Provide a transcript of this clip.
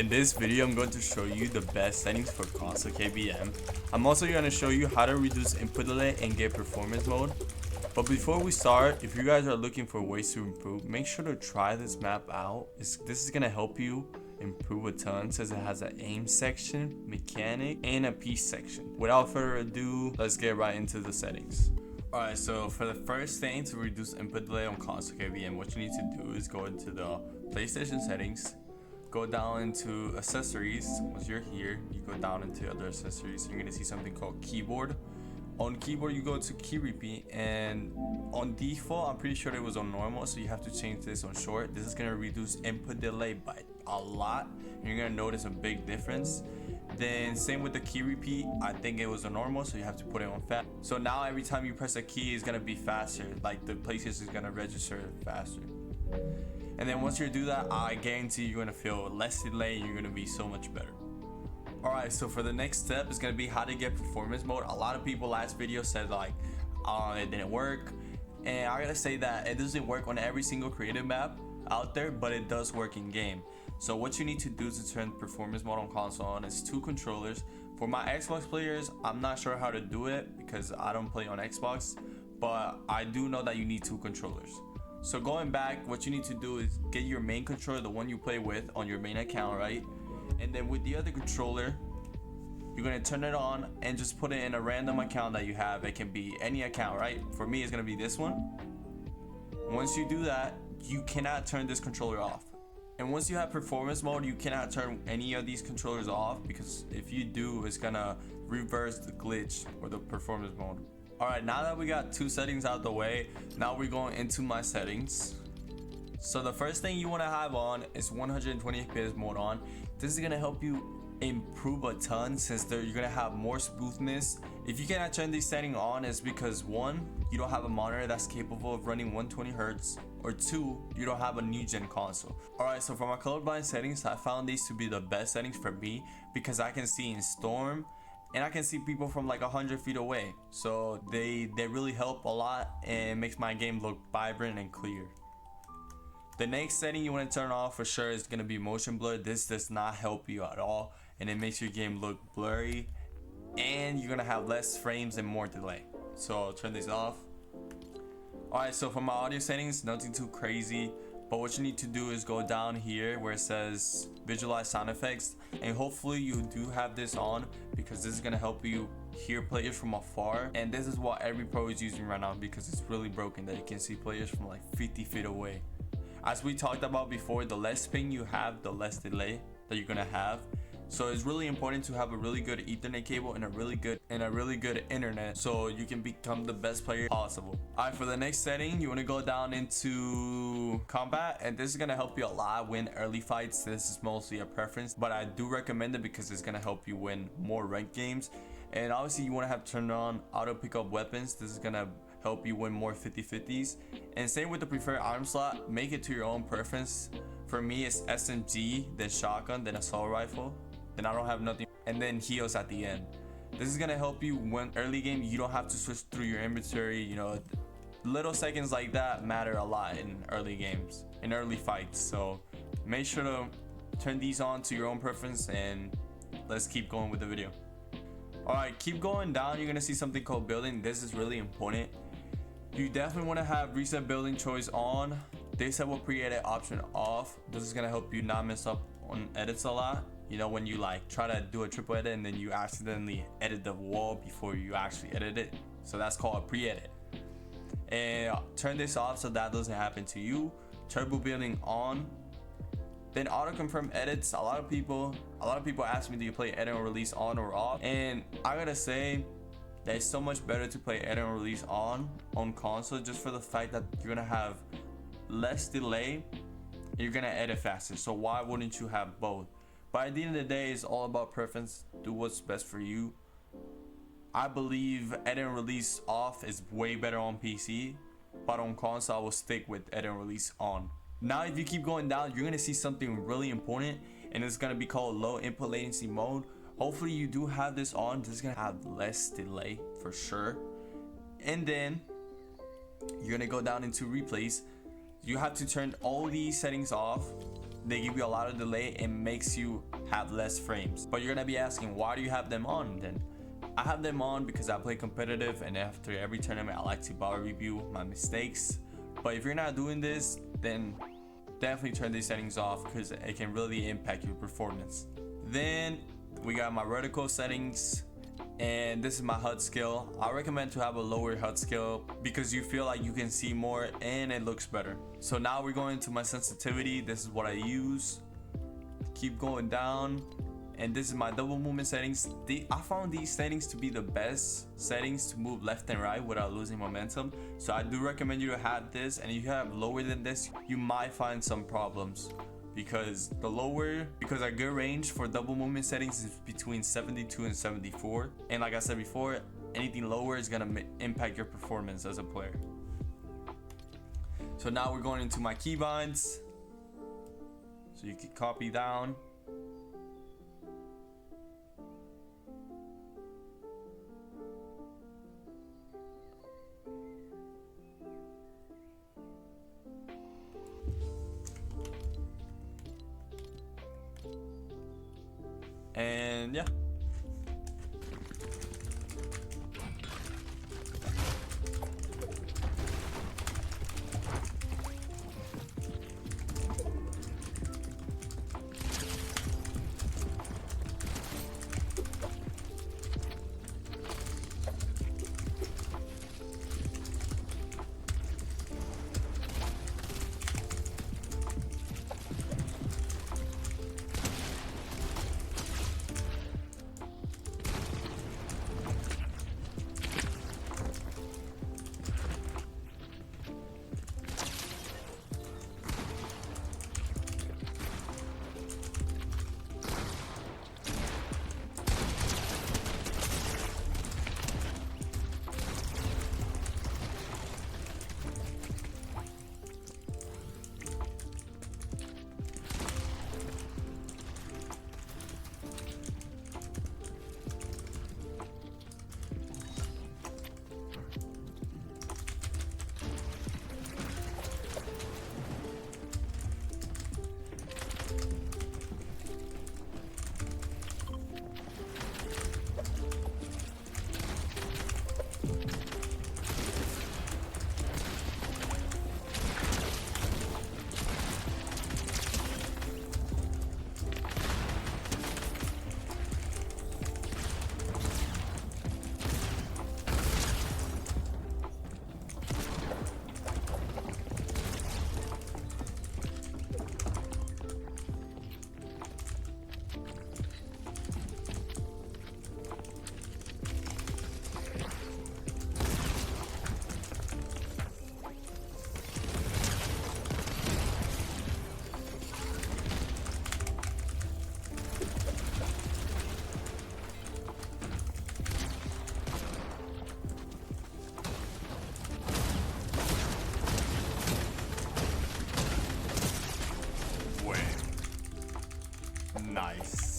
In this video, I'm going to show you the best settings for FortniteKbM. I'm also going to show you how to reduce input delay and get performance mode. But before we start, if you guys are looking for ways to improve, make sure to try this map out. This is going to help you improve a ton, since it has an aim section, mechanic, and a piece section. Without further ado, let's get right into the settings. Alright, so for the first thing to reduce input delay on FortniteKbM, what you need to do is go into the PlayStation settings, go down into accessories. Once you're here, you go down into other accessories. You're gonna see something called keyboard. On keyboard, you go to key repeat, and on default, I'm pretty sure it was on normal, so you have to change this on short. This is gonna reduce input delay by a lot. You're gonna notice a big difference. Then same with the key repeat, I think it was on normal, so you have to put it on fast. So now every time you press a key, it's gonna be faster. Like the PlayStation is gonna register faster. And then once you do that, I guarantee you're gonna feel less delay and you're gonna be so much better. Alright, so for the next step is gonna be how to get performance mode. A lot of people last video said like, it didn't work. And I gotta say that it doesn't work on every single creative map out there, but it does work in game. So what you need to do to turn performance mode on console on is 2 controllers. For my Xbox players, I'm not sure how to do it because I don't play on Xbox, but I do know that you need 2 controllers. So going back, what you need to do is get your main controller, the one you play with on your main account, right? And then with the other controller, you're gonna turn it on and just put it in a random account that you have. It can be any account, right? For me, it's gonna be this one. Once you do that, you cannot turn this controller off. And once you have performance mode, you cannot turn any of these controllers off, because if you do, it's gonna reverse the glitch or the performance mode. Alright, now that we got 2 settings out the way, now we're going into my settings. So the first thing you want to have on is 120 FPS mode on. This is gonna help you improve a ton, since you're gonna have more smoothness. If you cannot turn this setting on, it's because 1, you don't have a monitor that's capable of running 120 Hz, or 2, you don't have a new gen console. Alright, so for my colorblind settings, I found these to be the best settings for me, because I can see in storm and I can see people from like 100 feet away. So they really help a lot and makes my game look vibrant and clear. The next setting you want to turn off for sure is going to be motion blur. This does not help you at all, and it makes your game look blurry, and you're going to have less frames and more delay. So I'll turn this off. Alright, so for my audio settings, nothing too crazy, but what you need to do is go down here where it says visualize sound effects, and hopefully you do have this on, because this is going to help you hear players from afar. And this is what every pro is using right now, because it's really broken that you can see players from like 50 feet away. As we talked about before, the less ping you have, the less delay that you're gonna have. So it's really important to have a really good Ethernet cable and a really good internet, so you can become the best player possible. Alright, for the next setting, you want to go down into combat, and this is gonna help you a lot win early fights. This is mostly a preference, but I do recommend it because it's gonna help you win more ranked games. And obviously you want to have turned on auto pick up weapons. This is gonna help you win more 50-50s. And same with the preferred arm slot, make it to your own preference. For me, it's SMG, then shotgun, then assault rifle, then I don't have nothing, and then heals at the end. This is gonna help you win early game. You don't have to switch through your inventory. You know, little seconds like that matter a lot in early games, in early fights. So make sure to turn these on to your own preference, and let's keep going with the video. Alright, keep going down. You're gonna see something called building. This is really important. You definitely want to have reset building choice on. Disable pre-edit option off. This is gonna help you not mess up on edits a lot. You know, when you like try to do a triple edit and then you accidentally edit the wall before you actually edit it. So that's called a pre-edit. And turn this off so that doesn't happen to you. Turbo building on. Then auto confirm edits. A lot of people ask me, do you play edit and release on or off? And I gotta say that it's so much better to play edit and release on console, just for the fact that you're gonna have less delay and you're gonna edit faster. So why wouldn't you have both? But at the end of the day, it's all about preference. Do what's best for you. I believe edit and release off is way better on PC, but on console I will stick with edit and release on. Now if you keep going down, you're gonna see something really important, and it's gonna be called low input latency mode. Hopefully you do have this on. This is gonna have less delay for sure. And then you're gonna go down into replays. You have to turn all these settings off. they give you a lot of delay and makes you have less frames. But you're gonna be asking, why do you have them on then? I have them on because I play competitive, and after every tournament I like to battle review my mistakes. But if you're not doing this, then definitely turn these settings off because it can really impact your performance. Then we got my vertical settings, and this is my HUD scale. I recommend to have a lower HUD scale because you feel like you can see more and it looks better. So now we're going to my sensitivity. This is what I use. Keep going down, and this is my double movement settings. I found these settings to be the best settings to move left and right without losing momentum. So I do recommend you to have this, and if you have lower than this, you might find some problems because a good range for double movement settings is between 72 and 74. And like I said before, anything lower is gonna impact your performance as a player. So now we're going into my keybinds. So you can copy down. And yeah. Nice.